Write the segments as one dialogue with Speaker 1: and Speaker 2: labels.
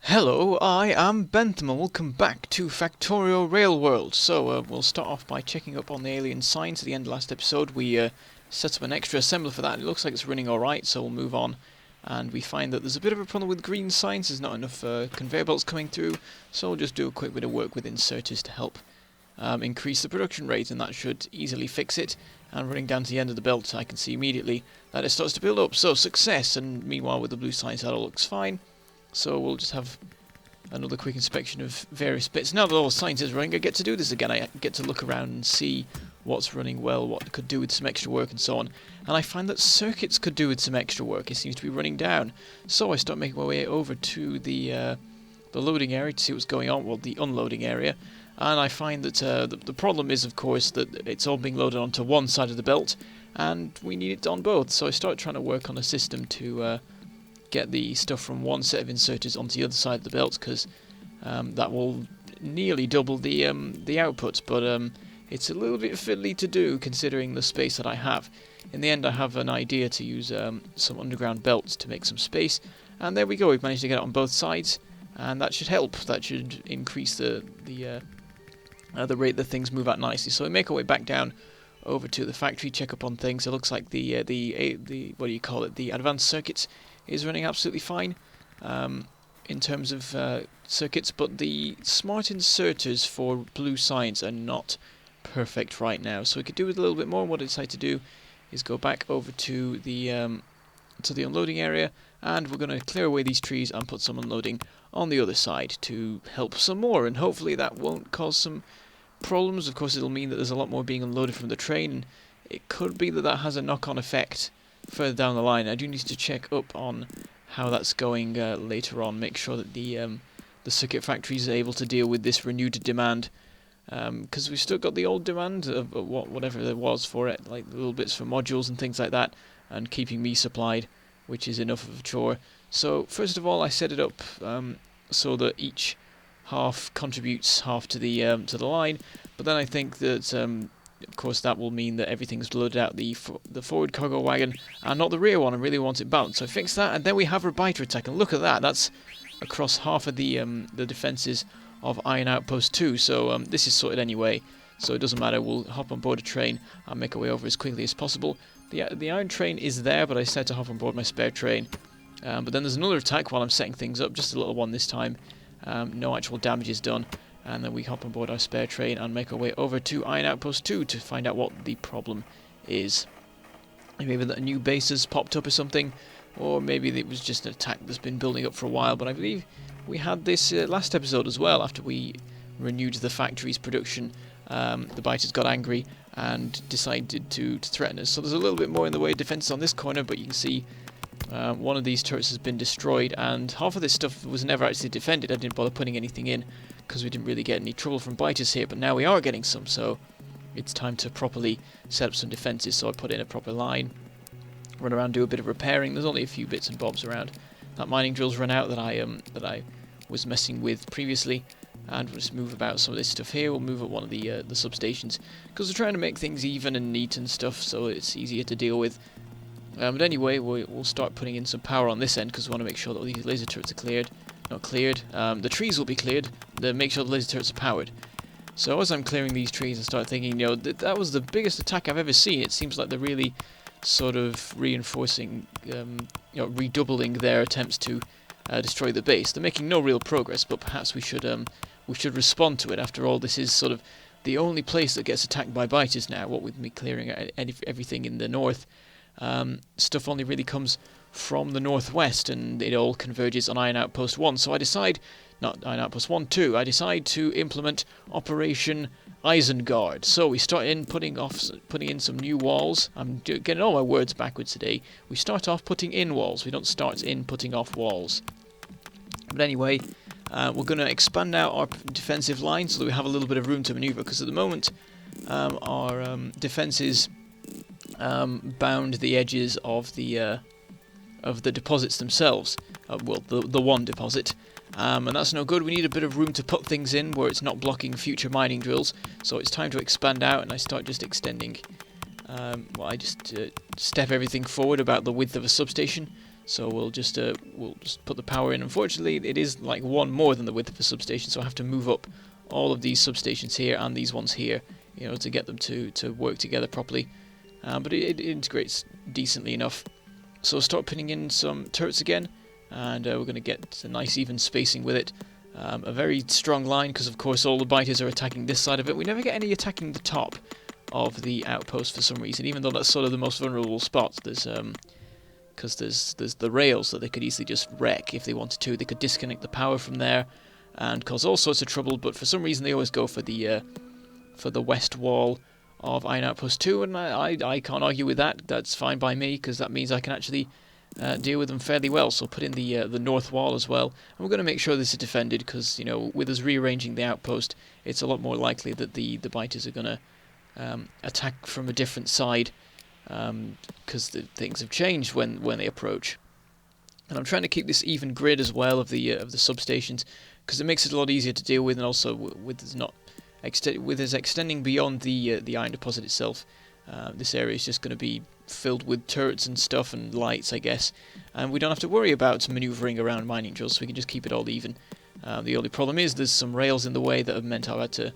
Speaker 1: Hello, I am Bentham and welcome back to Factorio Railworld. So we'll start off by checking up on the alien signs. At the end of last episode we set up an extra assembler for that. It looks like it's running alright, so we'll move on. And we find that there's a bit of a problem with green signs. There's not enough conveyor belts coming through, so we'll just do a quick bit of work with inserters to help increase the production rate, and that should easily fix it. And running down to the end of the belt, I can see immediately that it starts to build up. So success, and meanwhile with the blue signs that all looks fine. So we'll just have another quick inspection of various bits. Now that all the science is running, I get to do this again. I get to look around and see what's running well, what could do with some extra work and so on. And I find that circuits could do with some extra work. It seems to be running down. So I start making my way over to the loading area to see what's going on, well, the unloading area. And I find that the problem is, of course, that it's all being loaded onto one side of the belt, and we need it on both. So I start trying to work on a system to get the stuff from one set of inserters onto the other side of the belt, because that will nearly double the output, but it's a little bit fiddly to do considering the space that I have. In the end, I have an idea to use some underground belts to make some space, and there we go. We've managed to get it on both sides, and that should help. That should increase the rate that things move out nicely. So we make our way back down over to the factory, check up on things. It looks like the what do you call it? The advanced circuits is running absolutely fine in terms of circuits, but the smart inserters for blue signs are not perfect right now. So we could do with a little bit more. What I decide to do is go back over to the unloading area, and we're going to clear away these trees and put some unloading on the other side to help some more, and hopefully that won't cause some problems. Of course, it'll mean that there's a lot more being unloaded from the train, and it could be that that has a knock-on effect further down the line. I do need to check up on how that's going later on, make sure that the circuit factories are able to deal with this renewed demand, because we've still got the old demand of whatever there was for it, like little bits for modules and things like that, and keeping me supplied, which is enough of a chore. So first of all, I set it up so that each half contributes half to the line, but then I think that of course that will mean that everything's loaded out the forward cargo wagon and not the rear one. I really want it balanced, so I fix that, and then we have a biter attack, and look at that, that's across half of the defences of Iron Outpost 2, so this is sorted anyway, so it doesn't matter. We'll hop on board a train and make our way over as quickly as possible. The iron train is there, but I said to hop on board my spare train, but then there's another attack while I'm setting things up, just a little one this time. No actual damage is done. And then we hop on board our spare train and make our way over to Iron Outpost 2 to find out what the problem is. Maybe that a new base has popped up or something, or maybe it was just an attack that's been building up for a while, but I believe we had this last episode as well. After we renewed the factory's production, the biters got angry and decided to threaten us. So there's a little bit more in the way of defences on this corner, but you can see one of these turrets has been destroyed, and half of this stuff was never actually defended. I didn't bother putting anything in because we didn't really get any trouble from biters here, but now we are getting some, so it's time to properly set up some defences. So I put in a proper line, run around, do a bit of repairing. There's only a few bits and bobs around. That mining drill's run out that I was messing with previously, and we'll just move about some of this stuff here. We'll move at one of the substations, because we're trying to make things even and neat and stuff, so it's easier to deal with. But anyway, we'll start putting in some power on this end, because we want to make sure that these laser turrets are cleared. Not cleared. The trees will be cleared. Make sure the laser turrets are powered. So as I'm clearing these trees, I start thinking, that was the biggest attack I've ever seen. It seems like they're really sort of reinforcing, redoubling their attempts to destroy the base. They're making no real progress, but perhaps we should respond to it. After all, this is sort of the only place that gets attacked by biters now. What with me clearing everything in the north, stuff only really comes from the northwest, and it all converges on Iron Outpost 1. So I decide, not Iron Outpost 1, 2, I decide to implement Operation Isengard. So we start in putting in some new walls. I'm getting all my words backwards today. We start off putting in walls. We don't start in putting off walls. But anyway, we're going to expand out our defensive line so that we have a little bit of room to maneuver, because at the moment our defences bound the edges of the deposits themselves. The one deposit, and that's no good. We need a bit of room to put things in where it's not blocking future mining drills. So it's time to expand out, and I start just extending. I just step everything forward about the width of a substation, So we'll just put the power in. Unfortunately, it is like one more than the width of a substation, so I have to move up all of these substations here and these ones here, to get them to work together properly. But it integrates decently enough. So we'll start putting in some turrets again, and we're going to get a nice even spacing with it. A very strong line, because of course all the biters are attacking this side of it. We never get any attacking the top of the outpost for some reason, even though that's sort of the most vulnerable spot. Because there's the rails that they could easily just wreck if they wanted to. They could disconnect the power from there and cause all sorts of trouble, but for some reason they always go for the west wall of Iron Outpost 2, and I can't argue with that. That's fine by me, because that means I can actually deal with them fairly well. So put in the north wall as well, and we're going to make sure this is defended, because with us rearranging the outpost, it's a lot more likely that the biters are going to attack from a different side, because things have changed when they approach. And I'm trying to keep this even grid as well of the substations, because it makes it a lot easier to deal with, and also with us extending beyond the iron deposit itself. This area is just going to be filled with turrets and stuff and lights, I guess, and we don't have to worry about manoeuvring around mining drills, so we can just keep it all even. The only problem is there's some rails in the way that have meant I've had to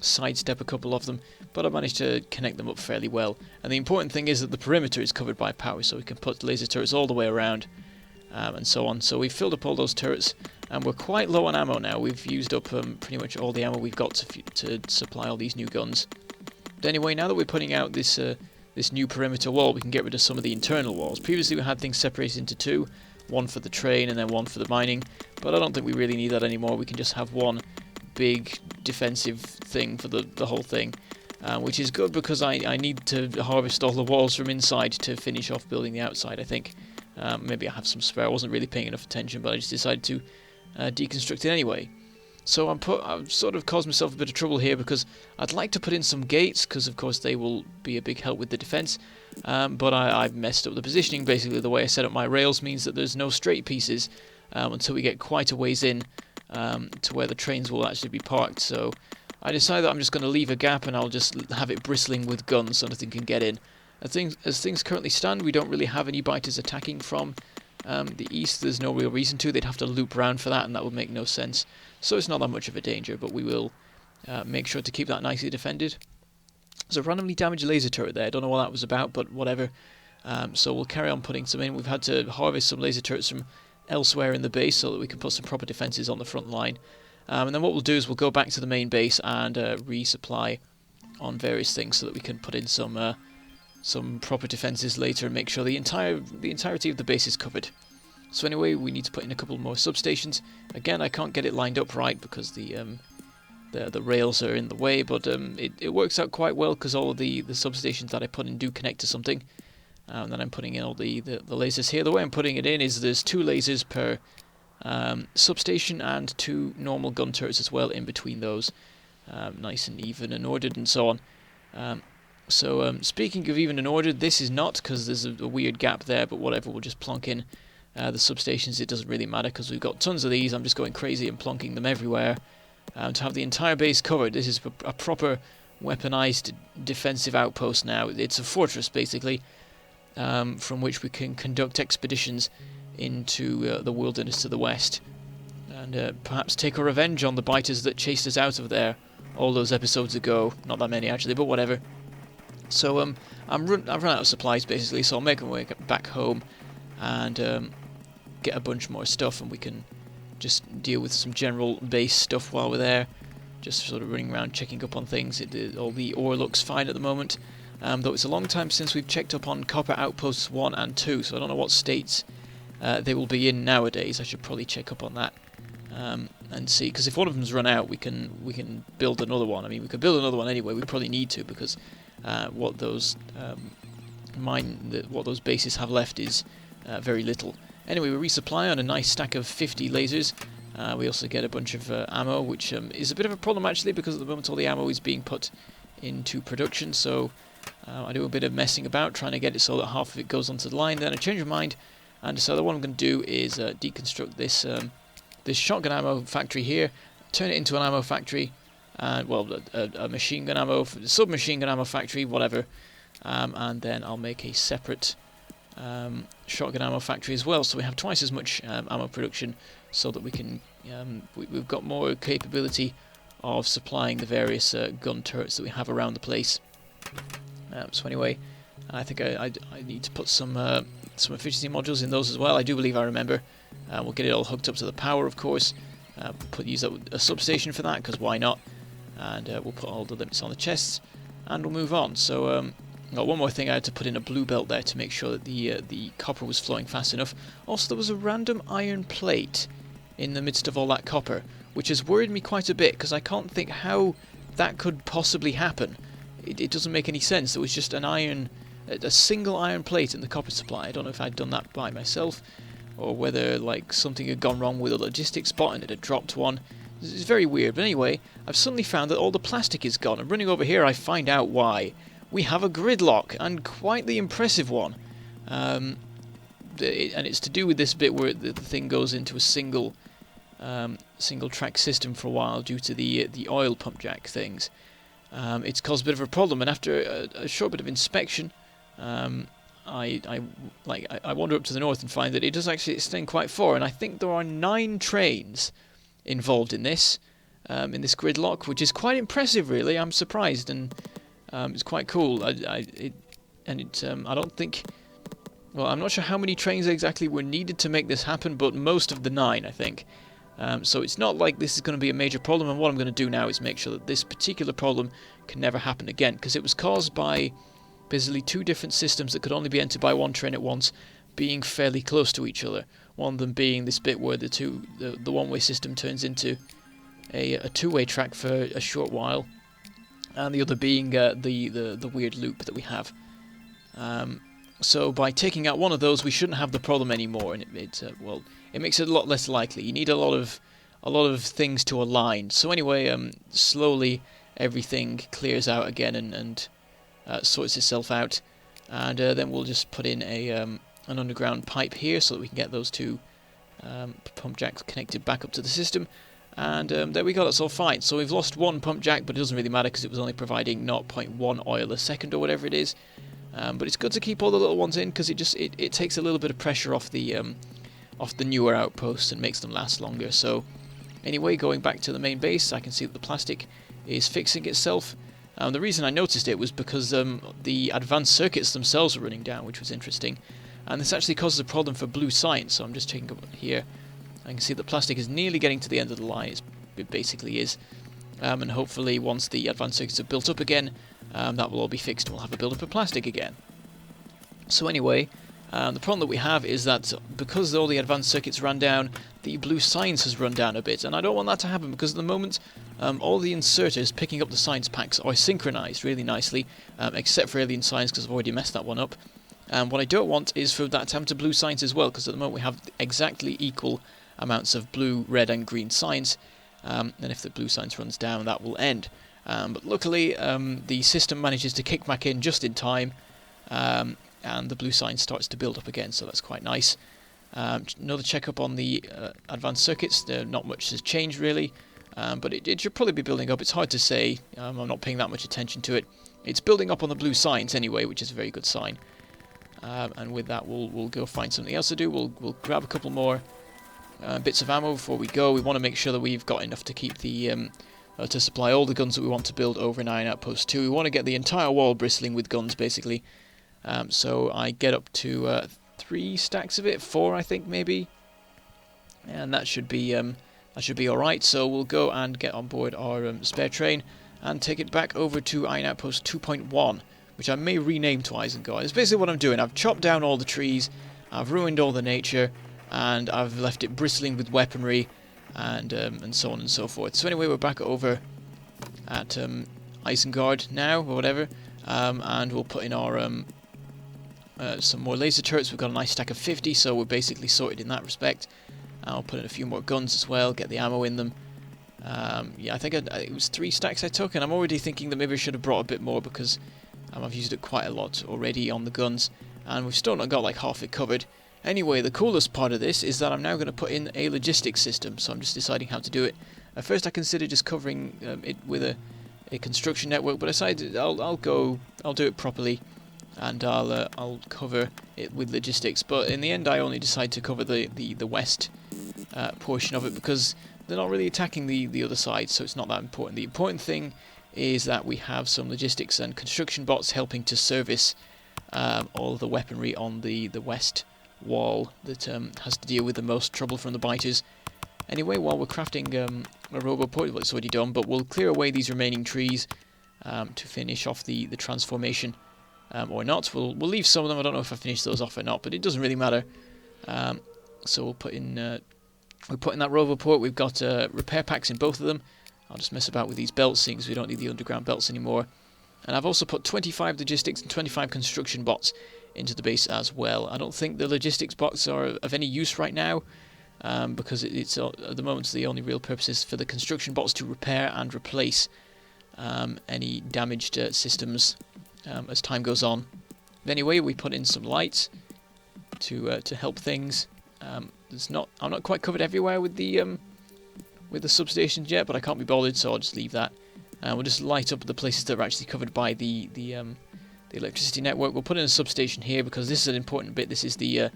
Speaker 1: sidestep a couple of them, but I managed to connect them up fairly well. And the important thing is that the perimeter is covered by power, so we can put laser turrets all the way around, and so on. So we've filled up all those turrets, and we're quite low on ammo now. We've used up pretty much all the ammo we've got to supply all these new guns. But anyway, now that we're putting out this new perimeter wall, we can get rid of some of the internal walls. Previously we had things separated into two, one for the train and then one for the mining, but I don't think we really need that anymore. We can just have one big defensive thing for the whole thing, which is good, because I need to harvest all the walls from inside to finish off building the outside, I think. Maybe I have some spare. I wasn't really paying enough attention, but I just decided to deconstruct it anyway. So I've sort of caused myself a bit of trouble here, because I'd like to put in some gates, because of course they will be a big help with the defense, but I've messed up the positioning. Basically the way I set up my rails means that there's no straight pieces until we get quite a ways in to where the trains will actually be parked. So I decided that I'm just going to leave a gap, and I'll just have it bristling with guns so nothing can get in. As things currently stand, we don't really have any biters attacking from the east. There's no real reason to. They'd have to loop around for that, and that would make no sense. So it's not that much of a danger, but we will make sure to keep that nicely defended. There's a randomly damaged laser turret there. I don't know what that was about, but whatever. So we'll carry on putting some in. We've had to harvest some laser turrets from elsewhere in the base so that we can put some proper defences on the front line. And then what we'll do is we'll go back to the main base and resupply on various things so that we can put in some proper defences later and make sure the entirety of the base is covered. So anyway, we need to put in a couple more substations. Again, I can't get it lined up right because the rails are in the way, but it works out quite well, because all of the substations that I put in do connect to something. And then I'm putting in all the lasers here. The way I'm putting it in is there's 2 lasers per substation and 2 normal gun turrets as well in between those. Nice and even and ordered and so on. So speaking of even and ordered, this is not, because there's a weird gap there, but whatever, we'll just plonk in the substations. It doesn't really matter because we've got tons of these. I'm just going crazy and plonking them everywhere to have the entire base covered. This is a proper weaponized defensive outpost now. It's a fortress basically, from which we can conduct expeditions into the wilderness to the west, and perhaps take a revenge on the biters that chased us out of there all those episodes ago. Not that many actually, but whatever. So I've run out of supplies basically, so I'll make my way back home and get a bunch more stuff, and we can just deal with some general base stuff while we're there. Just sort of running around checking up on things. All the ore looks fine at the moment, though it's a long time since we've checked up on copper outposts 1 and 2, so I don't know what states they will be in nowadays. I should probably check up on that and see, because if one of them's run out, we can build another one. I mean, we could build another one anyway. We probably need to, because what those bases have left is very little. Anyway, we resupply on a nice stack of 50 lasers. We also get a bunch of ammo, which is a bit of a problem actually, because at the moment all the ammo is being put into production. So I do a bit of messing about, trying to get it so that half of it goes onto the line. Then I change my mind and decide that what I'm going to do is deconstruct this this shotgun ammo factory here, turn it into an ammo factory, well, a machine gun ammo, submachine gun ammo factory, whatever. And then I'll make a separate shotgun ammo factory as well, so we have twice as much ammo production, so that we can we've got more capability of supplying the various gun turrets that we have around the place. So anyway, I think I need to put some efficiency modules in those as well. I do believe I remember. We'll get it all hooked up to the power, of course. Use a substation for that, because why not? And we'll put all the limits on the chests, and we'll move on. So got one more thing. I had to put in a blue belt there to make sure that the copper was flowing fast enough. Also, there was a random iron plate in the midst of all that copper, which has worried me quite a bit, because I can't think how that could possibly happen. It doesn't make any sense. There was just a single iron plate in the copper supply. I don't know if I'd done that by myself, or whether like something had gone wrong with a logistics bot and it had dropped one. It's very weird. But anyway, I've suddenly found that all the plastic is gone. And running over here, I find out why. We have a gridlock, and quite the impressive one. And it's to do with this bit where the thing goes into a single track system for a while due to the oil pump jack things. It's caused a bit of a problem, and after a short bit of inspection, I wander up to the north and find that it does actually extend quite far, and I think there are 9 trains involved in this gridlock, which is quite impressive, really. I'm surprised, and it's quite cool. I don't think. Well, I'm not sure how many trains exactly were needed to make this happen, but most of the 9, I think. So it's not like this is going to be a major problem, and what I'm going to do now is make sure that this particular problem can never happen again, because it was caused by basically 2 different systems that could only be entered by 1 train at once being fairly close to each other. One of them being this bit where the one-way system turns into a 2-way track for a short while, and the other being the weird loop that we have. So by taking out one of those, we shouldn't have the problem anymore, and it makes it a lot less likely. You need a lot of things to align. So anyway, slowly everything clears out again and sorts itself out, and then we'll just put in an underground pipe here so that we can get those 2 pump jacks connected back up to the system. And there we go. That's all fine. So we've lost 1 pump jack, but it doesn't really matter because it was only providing 0.1 oil a second or whatever it is. But it's good to keep all the little ones in, because it takes a little bit of pressure off the newer outposts and makes them last longer. So anyway, going back to the main base, I can see that the plastic is fixing itself. The reason I noticed it was because the advanced circuits themselves were running down, which was interesting. And this actually causes a problem for blue science, so I'm just checking up here. I can see the plastic is nearly getting to the end of the line. It basically is. And hopefully once the advanced circuits are built up again, that will all be fixed and we'll have a build-up of plastic again. So anyway, the problem that we have is that because all the advanced circuits ran down, the blue science has run down a bit, and I don't want that to happen, because at the moment all the inserters picking up the science packs are synchronized really nicely, except for alien science, because I've already messed that one up. And what I don't want is for that to happen to blue science as well, because at the moment we have exactly equal amounts of blue, red and green science, and if the blue science runs down, that will end. But luckily the system manages to kick back in just in time, and the blue science starts to build up again, so that's quite nice. Another check-up on the advanced circuits. Not much has changed really, but it should probably be building up. It's hard to say. I'm not paying that much attention to it. It's building up on the blue science anyway, which is a very good sign. And with that, we'll go find something else to do. We'll grab a couple more bits of ammo before we go. We want to make sure that we've got enough to keep the to supply all the guns that we want to build over in Iron Outpost 2. We want to get the entire wall bristling with guns, basically. So I get up to 3 stacks of it, 4 I think maybe, and that should be all right. So we'll go and get on board our spare train and take it back over to Iron Outpost 2.1, which I may rename to Isengard. It's basically what I'm doing. I've chopped down all the trees, I've ruined all the nature, and I've left it bristling with weaponry, and so on and so forth. So anyway, we're back over at Isengard now, or whatever, and we'll put in our some more laser turrets. We've got a nice stack of 50, so we're basically sorted in that respect. I'll put in a few more guns as well, get the ammo in them. Yeah, I think it was 3 stacks I took, and I'm already thinking that maybe I should have brought a bit more, because I've used it quite a lot already on the guns, and we've still not got like half it covered. Anyway, the coolest part of this is that I'm now going to put in a logistics system, so I'm just deciding how to do it. At first I considered just covering it with a construction network, but I decided I'll do it properly, and I'll cover it with logistics. But in the end, I only decide to cover the west portion of it because they're not really attacking the other side, so it's not that important. The important thing is that we have some logistics and construction bots helping to service all of the weaponry on the west wall that has to deal with the most trouble from the biters. Anyway, while we're crafting a Robo-Port, well, it's already done, but we'll clear away these remaining trees to finish off the transformation, or not. We'll leave some of them. I don't know if I finished those off or not, but it doesn't really matter. So we'll put in that Robo-Port. We've got repair packs in both of them. I'll just mess about with these belts, seeing as we don't need the underground belts anymore. And I've also put 25 logistics and 25 construction bots into the base as well. I don't think the logistics bots are of any use right now, because it's at the moment the only real purpose is for the construction bots to repair and replace any damaged systems as time goes on. But anyway, we put in some lights to help things. I'm not quite covered everywhere with the substations yet, but I can't be bothered, so I'll just leave that. We'll just light up the places that are actually covered by the electricity network. We'll put in a substation here because this is an important bit. This is the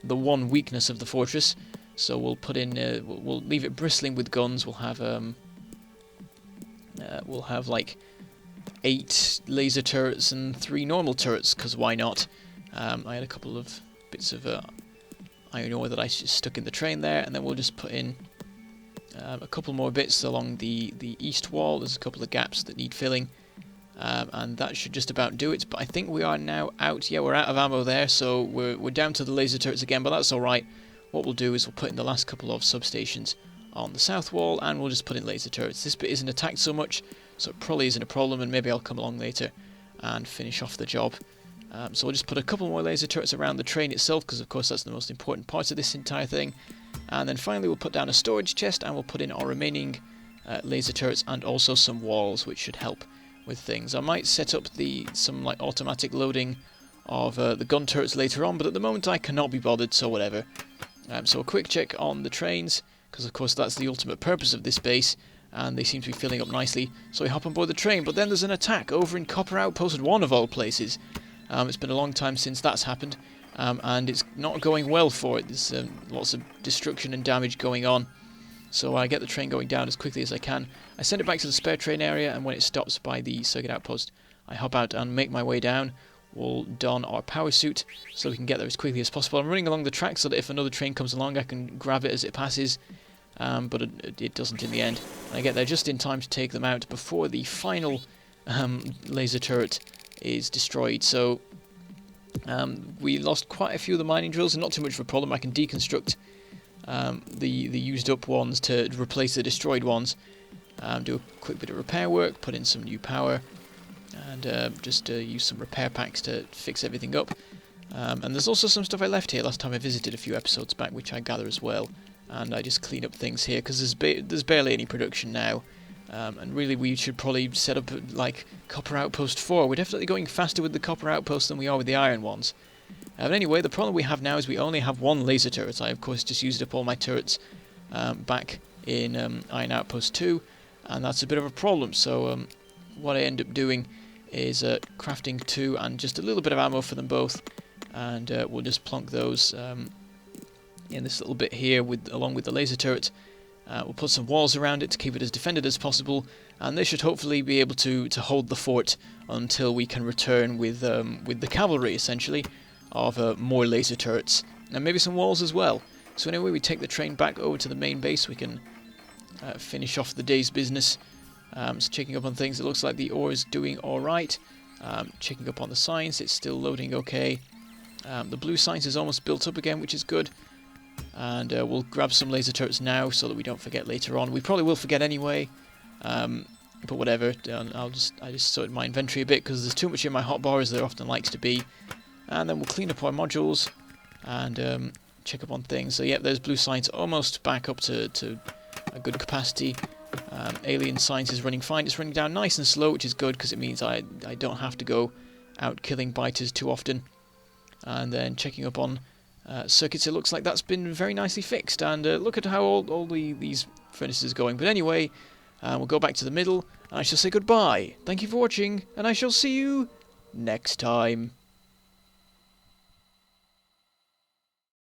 Speaker 1: one weakness of the fortress. So we'll put in we'll leave it bristling with guns. We'll have like 8 laser turrets and 3 normal turrets, because why not? I had a couple of bits of iron ore that I just stuck in the train there, and then we'll just put in a couple more bits along the east wall. There's a couple of gaps that need filling, and that should just about do it. But I think we are now out. Yeah, we're out of ammo there, so we're down to the laser turrets again, but that's alright. What we'll do is we'll put in the last couple of substations on the south wall, and we'll just put in laser turrets. This bit isn't attacked so much, so it probably isn't a problem, and maybe I'll come along later and finish off the job. So we'll just put a couple more laser turrets around the train itself, because of course that's the most important part of this entire thing. And then finally we'll put down a storage chest, and we'll put in our remaining laser turrets and also some walls, which should help with things. I might set up some like automatic loading of the gun turrets later on, but at the moment I cannot be bothered, so whatever. So a quick check on the trains, because of course that's the ultimate purpose of this base, and they seem to be filling up nicely. So we hop on board the train, but then there's an attack over in Copper Outpost 1 of all places. It's been a long time since that's happened, and it's not going well for it. There's lots of destruction and damage going on. So I get the train going down as quickly as I can. I send it back to the spare train area, and when it stops by the circuit outpost, I hop out and make my way down. We'll don our power suit so we can get there as quickly as possible. I'm running along the track so that if another train comes along I can grab it as it passes, but it doesn't in the end. And I get there just in time to take them out before the final laser turret is destroyed. So we lost quite a few of the mining drills, and not too much of a problem. I can deconstruct the used up ones to replace the destroyed ones, do a quick bit of repair work, put in some new power, and just use some repair packs to fix everything up. And there's also some stuff I left here last time I visited a few episodes back, which I gather as well. And I just clean up things here, because there's barely any production now. And really we should probably set up like Copper Outpost 4. We're definitely going faster with the Copper Outpost than we are with the iron ones. But anyway, the problem we have now is we only have 1 laser turret. I of course just used up all my turrets back in Iron Outpost 2, and that's a bit of a problem. So what I end up doing is crafting 2 and just a little bit of ammo for them both, and we'll just plonk those in this little bit here along with the laser turret. We'll put some walls around it to keep it as defended as possible, and they should hopefully be able to hold the fort until we can return with the cavalry, essentially, of more laser turrets, and maybe some walls as well. So anyway, we take the train back over to the main base. We can finish off the day's business. So checking up on things, it looks like the ore is doing alright. Checking up on the science, it's still loading okay. The blue science is almost built up again, which is good. And we'll grab some laser turrets now so that we don't forget later on. We probably will forget anyway, but whatever. I just sorted my inventory a bit because there's too much in my hotbar, as there often likes to be. And then we'll clean up our modules and check up on things. So yeah, there's blue science almost back up to a good capacity. Alien science is running fine. It's running down nice and slow, which is good because it means I don't have to go out killing biters too often. And then checking up on circuits, it looks like that's been very nicely fixed. And look at how all these furnaces are going. But anyway, we'll go back to the middle, and I shall say goodbye. Thank you for watching, and I shall see you next time.